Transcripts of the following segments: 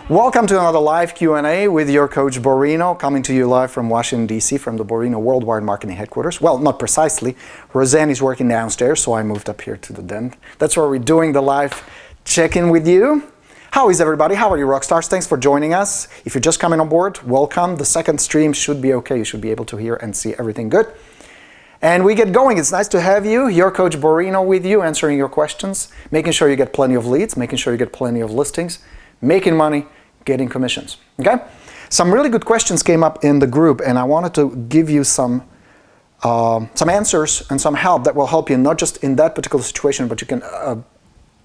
Welcome to another live Q&A with your coach Borino, coming to you live from Washington, D.C. from the Borino Worldwide Marketing Headquarters. Well, not precisely. Roseanne is working downstairs, so I moved up here to the den. That's where we're doing the live check-in with you. How is everybody? How are you, rock stars? Thanks for joining us. If you're just coming on board, welcome. The second stream should be okay. You should be able to hear and see everything good. And we get going. It's nice to have you, your coach Borino, with you, answering your questions, making sure you get plenty of leads, making sure you get plenty of listings, making money, getting commissions. Okay? Some really good questions came up in the group, and I wanted to give you some answers and some help that will help you not just in that particular situation, but you can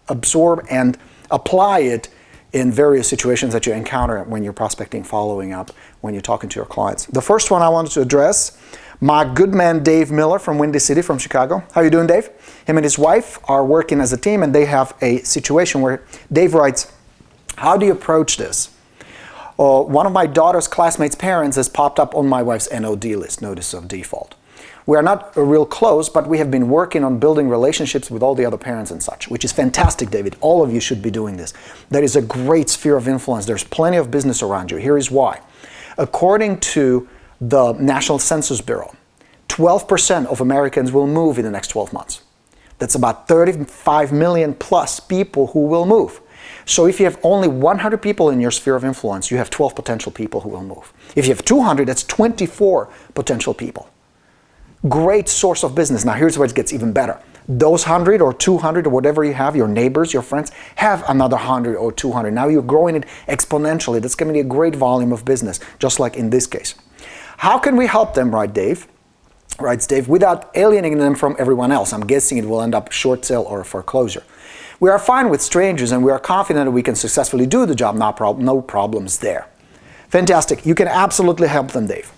absorb and apply it in various situations that you encounter when you're prospecting, following up, when you're talking to your clients. The first one I wanted to address, my good man Dave Miller from Windy City, from Chicago. How you doing, Dave? Him and his wife are working as a team, and they have a situation where Dave writes, how do you approach this? One of my daughter's classmates' parents has popped up on my wife's NOD list, notice of default. We are not real close, but we have been working on building relationships with all the other parents and such, which is fantastic, David. All of you should be doing this. That is a great sphere of influence. There's plenty of business around you. Here is why. According to the National Census Bureau, 12% of Americans will move in the next 12 months. That's about 35 million plus people who will move. So if you have only 100 people in your sphere of influence, you have 12 potential people who will move. If you have 200, that's 24 potential people. Great source of business. Now here's where it gets even better. Those 100 or 200 or whatever you have, your neighbors, your friends, have another 100 or 200. Now you're growing it exponentially. That's going to be a great volume of business, just like in this case. How can we help them, right, Dave? Writes Dave, without alienating them from everyone else. I'm guessing it will end up short sale or foreclosure. We are fine with strangers, and we are confident that we can successfully do the job. No problems there. Fantastic. You can absolutely help them, Dave.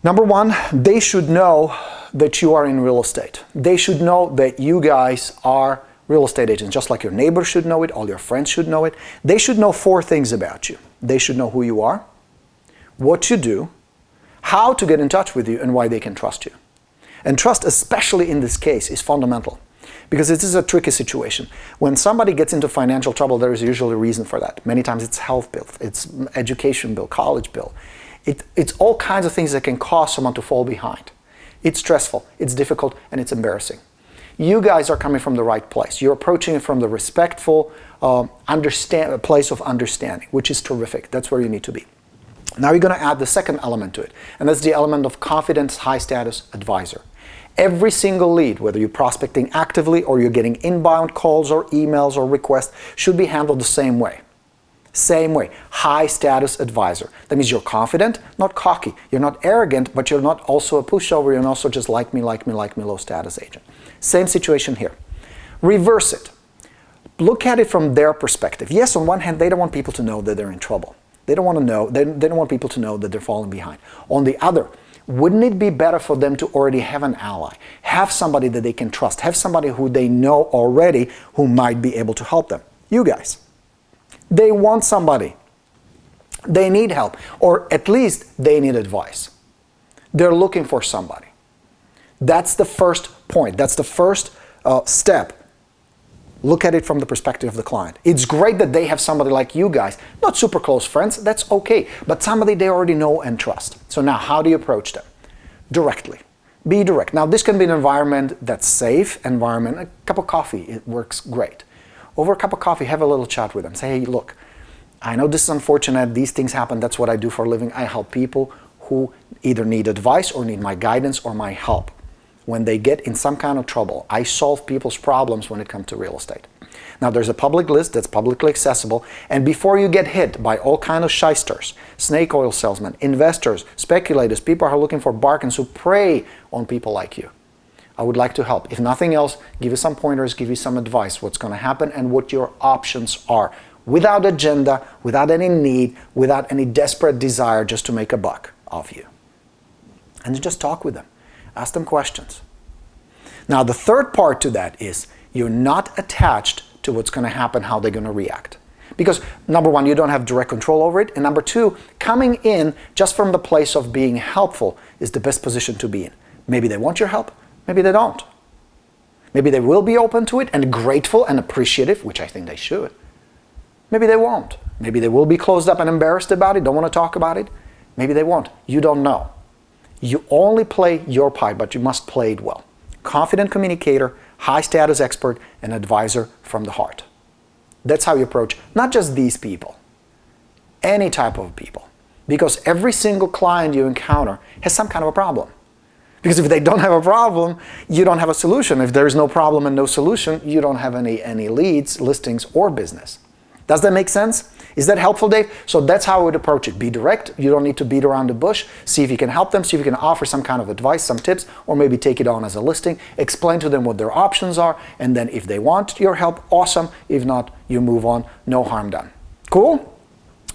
Number one, they should know that you are in real estate. They should know that you guys are real estate agents, just like your neighbors should know it, all your friends should know it. They should know 4 things about you. They should know who you are, what you do, how to get in touch with you, and why they can trust you. And trust, especially in this case, is fundamental. Because this is a tricky situation. When somebody gets into financial trouble, there is usually a reason for that. Many times it's health bill, it's education bill, college bill. It's all kinds of things that can cause someone to fall behind. It's stressful, it's difficult, and it's embarrassing. You guys are coming from the right place. You're approaching it from the respectful place of understanding, which is terrific. That's where you need to be. Now you're going to add the second element to it, and that's the element of confident, high-status advisor. Every single lead, whether you're prospecting actively or you're getting inbound calls or emails or requests, should be handled the same way. Same way. High status advisor. That means you're confident, not cocky. You're not arrogant, but you're not also a pushover. You're also just like me, low status agent. Same situation here. Reverse it. Look at it from their perspective. Yes, on one hand, they don't want people to know that they're in trouble. They don't want to know. They don't want people to know that they're falling behind. On the other, wouldn't it be better for them to already have an ally, have somebody that they can trust, have somebody who they know already who might be able to help them? You guys. They want somebody. They need help, or at least they need advice. They're looking for somebody. That's the first point. That's the first step. Look at it from the perspective of the client. It's great that they have somebody like you guys, not super close friends, that's okay, but somebody they already know and trust. So now, how do you approach them? Directly. Be direct. Now, this can be an environment that's safe, environment, a cup of coffee, it works great. Over a cup of coffee, have a little chat with them. Say, hey, look, I know this is unfortunate, these things happen, that's what I do for a living. I help people who either need advice or need my guidance or my help. When they get in some kind of trouble, I solve people's problems when it comes to real estate. Now, there's a public list that's publicly accessible, and before you get hit by all kinds of shysters, snake oil salesmen, investors, speculators, people who are looking for bargains who prey on people like you, I would like to help. If nothing else, give you some pointers, give you some advice, what's going to happen and what your options are, without agenda, without any need, without any desperate desire just to make a buck off you. And just talk with them. Ask them questions. Now, the third part to that is you're not attached to what's going to happen, how they're going to react. Because, number one, you don't have direct control over it. And number two, coming in just from the place of being helpful is the best position to be in. Maybe they want your help, maybe they don't. Maybe they will be open to it and grateful and appreciative, which I think they should. Maybe they won't. Maybe they will be closed up and embarrassed about it, don't want to talk about it. Maybe they won't. You don't know. You only play your part, but you must play it well. Confident communicator, high status expert, and advisor from the heart. That's how you approach not just these people, any type of people. Because every single client you encounter has some kind of a problem. Because if they don't have a problem, you don't have a solution. If there is no problem and no solution, you don't have any leads, listings, or business. Does that make sense? Is that helpful, Dave? So that's how I would approach it. Be direct. You don't need to beat around the bush. See if you can help them. See if you can offer some kind of advice, some tips, or maybe take it on as a listing. Explain to them what their options are, and then if they want your help, awesome. If not, you move on. No harm done. Cool?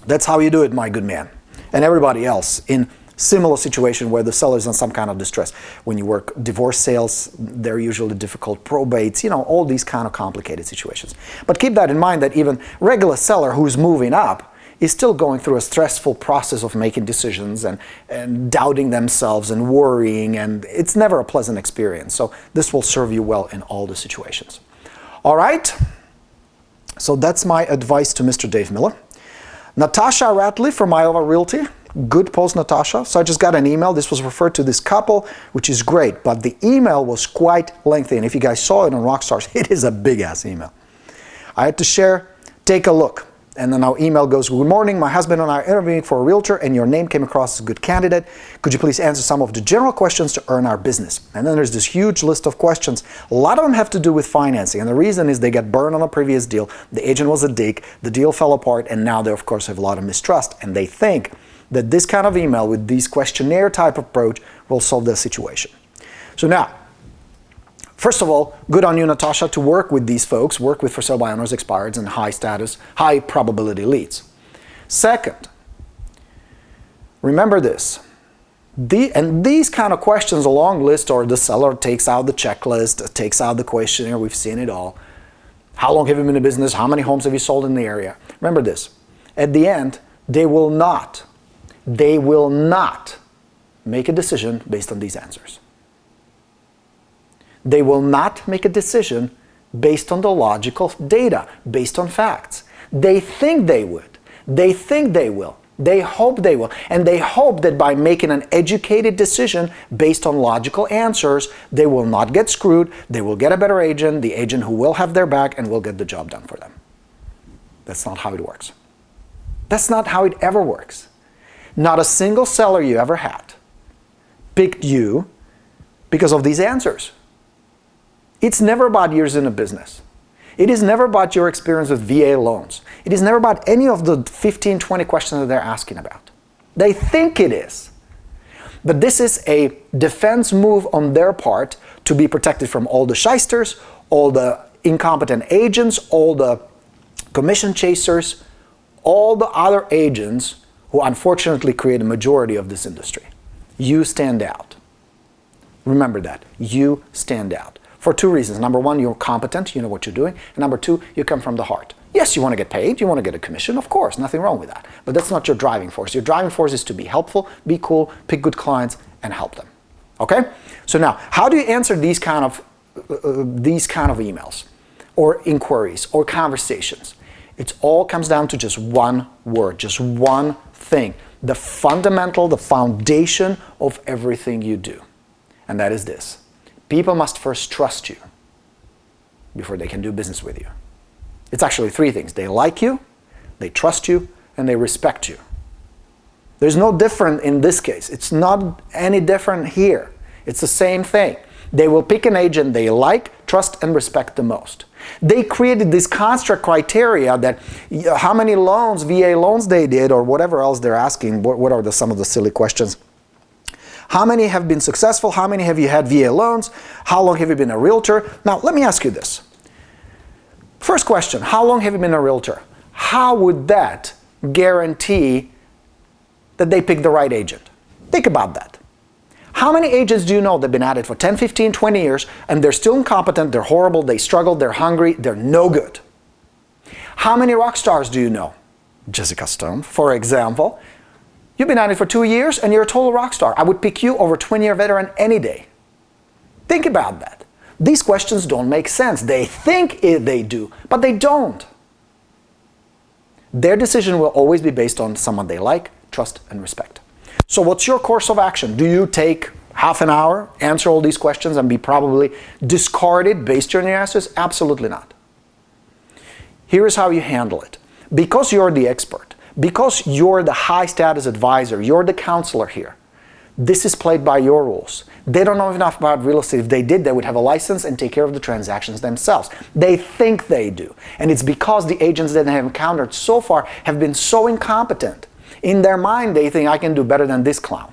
That's how you do it, my good man. And everybody else in similar situation where the seller is in some kind of distress. When you work divorce sales, they're usually difficult, probates, you know, all these kind of complicated situations. But keep that in mind that even regular seller who's moving up is still going through a stressful process of making decisions and doubting themselves and worrying, and it's never a pleasant experience. So this will serve you well in all the situations. All right? So that's my advice to Mr. Dave Miller. Natasha Ratley from Iowa Realty. Good post, Natasha. So I just got an email. This was referred to this couple, which is great, but the email was quite lengthy. And if you guys saw it on Rockstars, it is a big-ass email. I had to share, take a look. And then our email goes, good morning, my husband and I are interviewing for a realtor and your name came across as a good candidate. Could you please answer some of the general questions to earn our business? And then there's this huge list of questions. A lot of them have to do with financing. And the reason is they got burned on a previous deal. The agent was a dick. The deal fell apart. And now they, of course, have a lot of mistrust. And they think that this kind of email with these questionnaire type approach will solve their situation. So now, first of all, good on you, Natasha, to work with these folks, work with for sale by owners, expireds, and high status, high probability leads. Second, remember this. These kind of questions, a long list, or the seller takes out the checklist, takes out the questionnaire, we've seen it all. How long have you been in business? How many homes have you sold in the area? Remember this. At the end, they will not make a decision based on these answers. They will not make a decision based on the logical data, based on facts. They think they would. They think they will. They hope they will. And they hope that by making an educated decision based on logical answers, they will not get screwed, they will get a better agent, the agent who will have their back and will get the job done for them. That's not how it works. That's not how it ever works. Not a single seller you ever had picked you because of these answers. It's never about years in a business. It is never about your experience with VA loans. It is never about any of the 15, 20 questions that they're asking about. They think it is. But this is a defense move on their part to be protected from all the shysters, all the incompetent agents, all the commission chasers, all the other agents who unfortunately create a majority of this industry. You stand out. Remember that. You stand out. For two reasons. Number one, you're competent, you know what you're doing. And number two, you come from the heart. Yes, you want to get paid, you want to get a commission, of course, nothing wrong with that. But that's not your driving force. Your driving force is to be helpful, be cool, pick good clients, and help them. Okay? So now, how do you answer these kind of emails or inquiries or conversations? It all comes down to just one word, just one thing. The fundamental, the foundation of everything you do. And that is this. People must first trust you before they can do business with you. It's actually three things. They like you, they trust you, and they respect you. There's no different in this case. It's not any different here. It's the same thing. They will pick an agent they like, trust, and respect the most. They created this construct criteria that how many loans, VA loans they did, or whatever else they're asking, what are some of the silly questions. How many have been successful? How many have you had VA loans? How long have you been a realtor? Now, let me ask you this. First question, how long have you been a realtor? How would that guarantee that they pick the right agent? Think about that. How many agents do you know that have been at it for 10, 15, 20 years and they're still incompetent, they're horrible, they struggle, they're hungry, they're no good? How many rock stars do you know? Jessica Stone, for example. You've been at it for 2 years and you're a total rock star. I would pick you over a 20-year veteran any day. Think about that. These questions don't make sense. They think they do, but they don't. Their decision will always be based on someone they like, trust, and respect. So what's your course of action? Do you take half an hour, answer all these questions, and be probably discarded based on your answers? Absolutely not. Here is how you handle it. Because you're the expert, because you're the high status advisor, you're the counselor here, this is played by your rules. They don't know enough about real estate. If they did, they would have a license and take care of the transactions themselves. They think they do. And it's because the agents that they have encountered so far have been so incompetent. In their mind, they think, I can do better than this clown.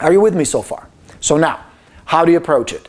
Are you with me so far? So now, how do you approach it?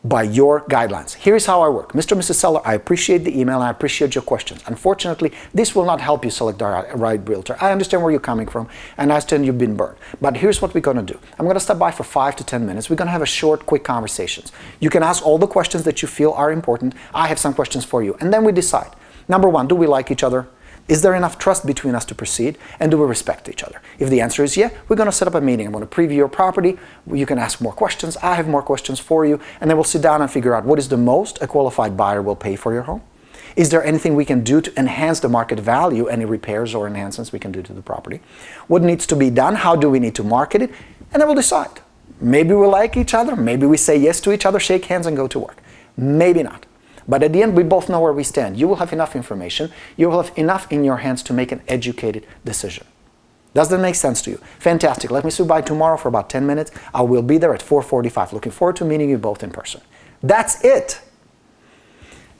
By your guidelines. Here's how I work. Mr. and Mrs. Seller, I appreciate the email and I appreciate your questions. Unfortunately, this will not help you select the right realtor. I understand where you're coming from and I understand you've been burned. But here's what we're going to do. I'm going to stop by for 5 to 10 minutes. We're going to have a short, quick conversations. You can ask all the questions that you feel are important. I have some questions for you. And then we decide. Number 1, do we like each other? Is there enough trust between us to proceed? And do we respect each other? If the answer is yeah, we're going to set up a meeting. I'm going to preview your property. You can ask more questions. I have more questions for you. And then we'll sit down and figure out what is the most a qualified buyer will pay for your home. Is there anything we can do to enhance the market value? Any repairs or enhancements we can do to the property? What needs to be done? How do we need to market it? And then we'll decide. Maybe we like each other. Maybe we say yes to each other, shake hands, and go to work. Maybe not. But at the end, we both know where we stand. You will have enough information. You will have enough in your hands to make an educated decision. Does that make sense to you? Fantastic. Let me swing by tomorrow for about 10 minutes. I will be there at 4:45. Looking forward to meeting you both in person. That's it.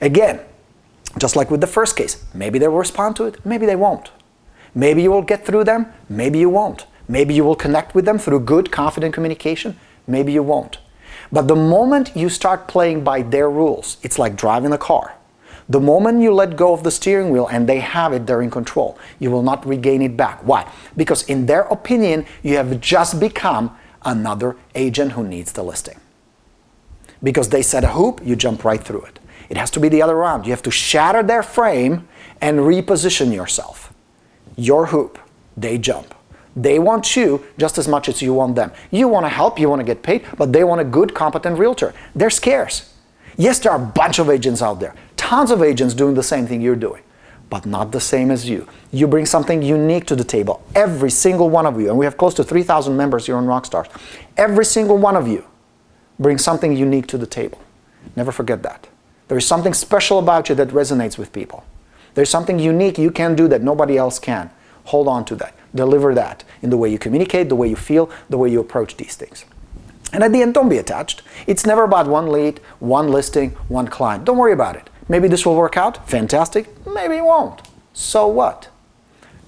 Again, just like with the first case, maybe they will respond to it, maybe they won't. Maybe you will get through them, maybe you won't. Maybe you will connect with them through good, confident communication, maybe you won't. But the moment you start playing by their rules, it's like driving a car. The moment you let go of the steering wheel and they have it, they're in control, you will not regain it back. Why? Because in their opinion, you have just become another agent who needs the listing. Because they set a hoop, you jump right through it. It has to be the other way around. You have to shatter their frame and reposition yourself. Your hoop, they jump. They want you just as much as you want them. You want to help, you want to get paid, but they want a good, competent realtor. They're scarce. Yes, there are a bunch of agents out there. Tons of agents doing the same thing you're doing, but not the same as you. You bring something unique to the table. Every single one of you, and we have close to 3,000 members here on Rockstars. Every single one of you brings something unique to the table. Never forget that. There is something special about you that resonates with people. There's something unique you can do that nobody else can. Hold on to that. Deliver that in the way you communicate, the way you feel, the way you approach these things. And at the end, don't be attached. It's never about one lead, one listing, one client. Don't worry about it. Maybe this will work out. Fantastic. Maybe it won't. So what?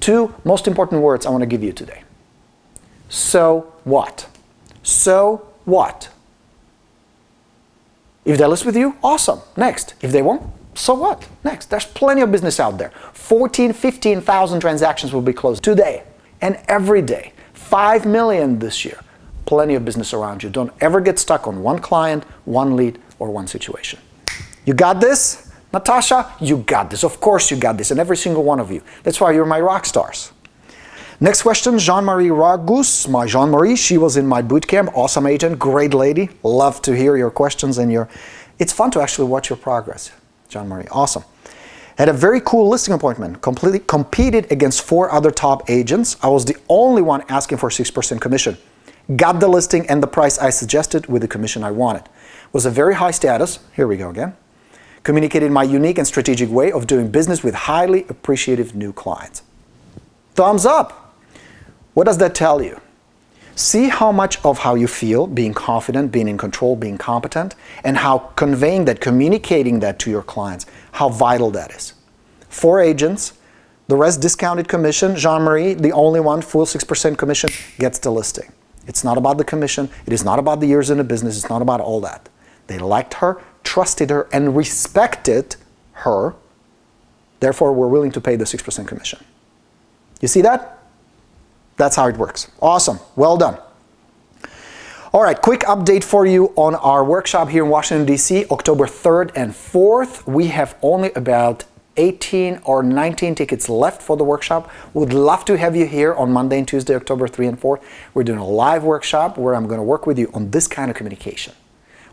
2 most important words I want to give you today. So what? So what? If they list with you, awesome. Next. If they won't, so what? Next. There's plenty of business out there. 14,000, 15,000 transactions will be closed today and every day. 5 million this year. Plenty of business around you. Don't ever get stuck on one client, one lead, or one situation. You got this? Natasha, you got this. Of course you got this, and every single one of you. That's why you're my rock stars. Next question, Jean-Marie Ragus. My Jean-Marie, she was in my boot camp. Awesome agent, great lady. Love to hear your questions and your... It's fun to actually watch your progress, Jean-Marie. Awesome. Had a very cool listing appointment. Completely competed against 4 other top agents. I was the only one asking for 6% commission. Got the listing and the price I suggested with the commission I wanted. Was a very high status. Here we go again. Communicated my unique and strategic way of doing business with highly appreciative new clients. Thumbs up. What does that tell you? See how much of how you feel, being confident, being in control, being competent, and how conveying that, communicating that to your clients, how vital that is. 4 agents, the rest discounted commission. Jean-Marie, the only one, full 6% commission, gets the listing. It's not about the commission. It is not about the years in the business. It's not about all that. They liked her, trusted her, and respected her. Therefore, we're willing to pay the 6% commission. You see that? That's how it works. Awesome. Well done. All right, quick update for you on our workshop here in Washington, D.C., October 3rd and 4th. We have only about 18 or 19 tickets left for the workshop. Would love to have you here on Monday and Tuesday, October 3 and 4th. We're doing a live workshop where I'm going to work with you on this kind of communication,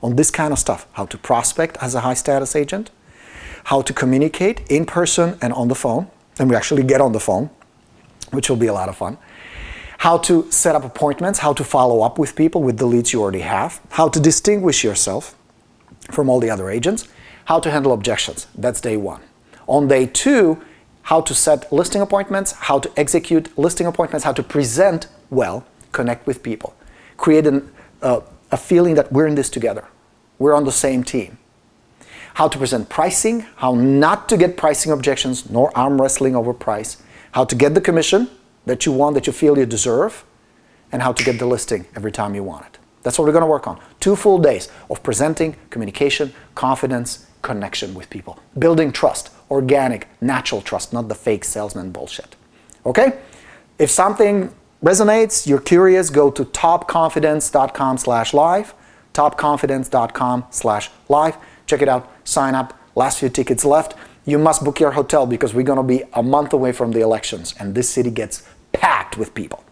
on this kind of stuff, how to prospect as a high status agent, how to communicate in person and on the phone, and we actually get on the phone, which will be a lot of fun. How to set up appointments, how to follow up with people with the leads you already have, how to distinguish yourself from all the other agents, how to handle objections. That's day 1. On day 2, how to set listing appointments, how to execute listing appointments, how to present well, connect with people, create a feeling that we're in this together. We're on the same team. How to present pricing, how not to get pricing objections, nor arm wrestling over price, how to get the commission that you want, that you feel you deserve, and how to get the listing every time you want it. That's what we're going to work on. 2 full days of presenting, communication, confidence, connection with people. Building trust, organic, natural trust, not the fake salesman bullshit. Okay? If something resonates, you're curious, go to topconfidence.com/live, topconfidence.com/live. Check it out, sign up, last few tickets left. You must book your hotel because we're going to be a month away from the elections and this city gets packed with people.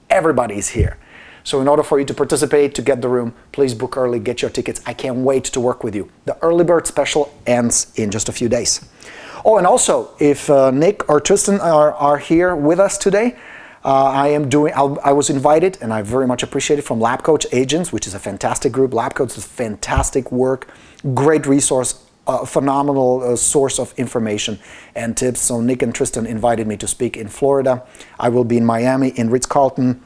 Everybody's here. So in order for you to participate, to get the room, please book early, get your tickets. I can't wait to work with you. The early bird special ends in just a few days. Oh, and also, if Nick or Tristan are here with us today, I was invited, and I very much appreciate it, from Lab Coach Agents, which is a fantastic group. Lab Coach is fantastic work, great resource, phenomenal source of information and tips. So Nick and Tristan invited me to speak in Florida. I will be in Miami, in Ritz-Carlton,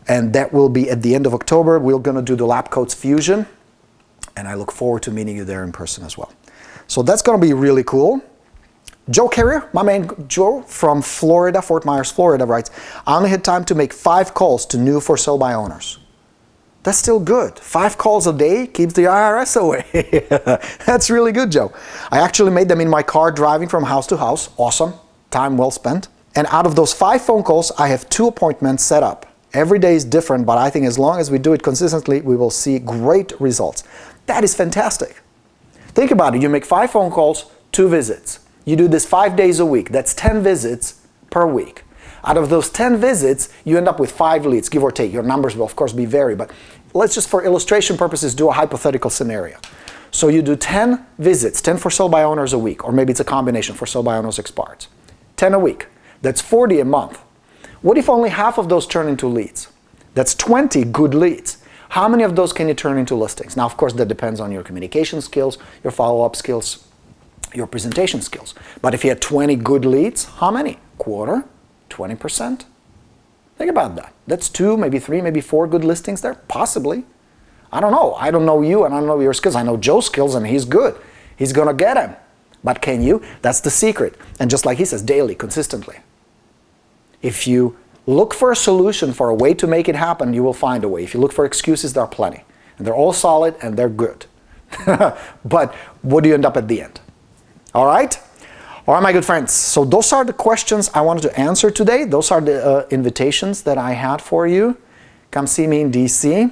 and that will be at the end of October. We're going to do the Lab Coach Fusion, and I look forward to meeting you there in person as well. So that's going to be really cool. Joe Carrier, my man Joe from Florida, Fort Myers, Florida, writes, I only had time to make 5 calls to new for sale by owners. That's still good. 5 calls a day keeps the IRS away. That's really good, Joe. I actually made them in my car driving from house to house. Awesome. Time well spent. And out of those 5 phone calls, I have 2 appointments set up. Every day is different, but I think as long as we do it consistently, we will see great results. That is fantastic. Think about it. You make 5 phone calls, 2 visits. You do this 5 days a week. That's 10 visits per week. Out of those 10 visits, you end up with 5 leads, give or take. Your numbers will, of course, be vary, but let's just, for illustration purposes, do a hypothetical scenario. So you do 10 visits, 10 for sale by owners a week, or maybe it's a combination for sale by owners expireds. 10 a week. That's 40 a month. What if only half of those turn into leads? That's 20 good leads. How many of those can you turn into listings? Now, of course, that depends on your communication skills, your follow-up skills, your presentation skills. But if you had 20 good leads, how many? Quarter? 20%? Think about that. That's 2, maybe 3, maybe 4 good listings there? Possibly. I don't know. I don't know you and I don't know your skills. I know Joe's skills and he's good. He's going to get them. But can you? That's the secret. And just like he says, daily, consistently. If you look for a solution, for a way to make it happen, you will find a way. If you look for excuses, there are plenty. And they're all solid and they're good. But what do you end up at the end? All right? All right, my good friends. So those are the questions I wanted to answer today. Those are the invitations that I had for you. Come see me in DC.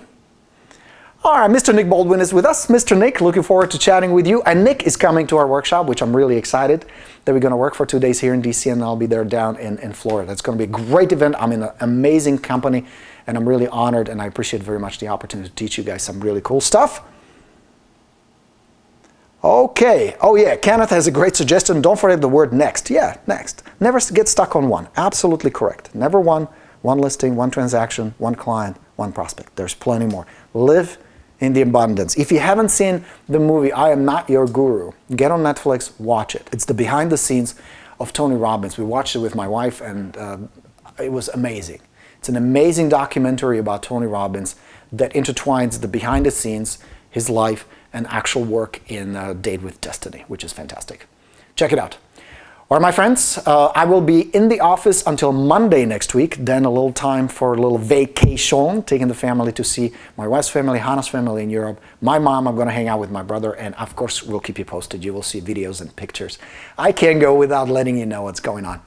All right, Mr. Nick Baldwin is with us. Mr. Nick, looking forward to chatting with you. And Nick is coming to our workshop, which I'm really excited that we're going to work for 2 days here in DC, and I'll be there down in Florida. It's going to be a great event. I'm in an amazing company, and I'm really honored, and I appreciate very much the opportunity to teach you guys some really cool stuff. Okay. Oh yeah, Kenneth has a great suggestion. Don't forget the word next. Yeah, next. Never get stuck on one. Absolutely correct. Never one listing, one transaction, one client, one prospect. There's plenty more. Live in the abundance. If you haven't seen the movie I Am Not Your Guru, get on Netflix, watch it. It's the behind the scenes of Tony Robbins. We watched it with my wife and it was amazing. It's an amazing documentary about Tony Robbins that intertwines the behind the scenes, his life, and actual work in Date with Destiny, which is fantastic. Check it out. All right, my friends, I will be in the office until Monday next week, then a little time for a little vacation, taking the family to see my wife's family, Hannah's family in Europe, my mom. I'm going to hang out with my brother, and of course, we'll keep you posted. You will see videos and pictures. I can't go without letting you know what's going on.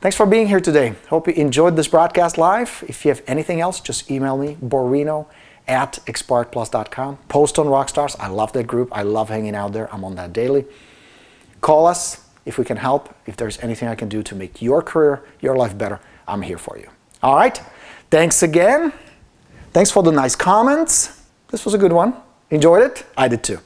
Thanks for being here today. Hope you enjoyed this broadcast live. If you have anything else, just email me, borino@expertplus.com. Post on Rockstars. I love that group. I love hanging out there. I'm on that daily. Call us if we can help. If there's anything I can do to make your career, your life better, I'm here for you. All right. Thanks again. Thanks for the nice comments. This was a good one. Enjoyed it? I did too.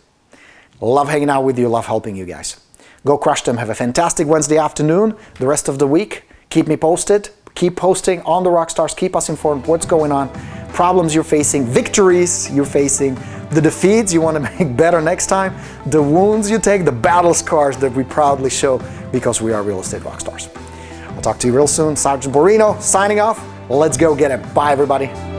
Love hanging out with you. Love helping you guys. Go crush them. Have a fantastic Wednesday afternoon. The rest of the week, keep me posted. Keep posting on the Rockstars. Keep us informed what's going on, problems you're facing, victories you're facing, the defeats you want to make better next time, the wounds you take, the battle scars that we proudly show because we are real estate rockstars. I'll talk to you real soon. Sergeant Borino signing off. Let's go get it. Bye, everybody.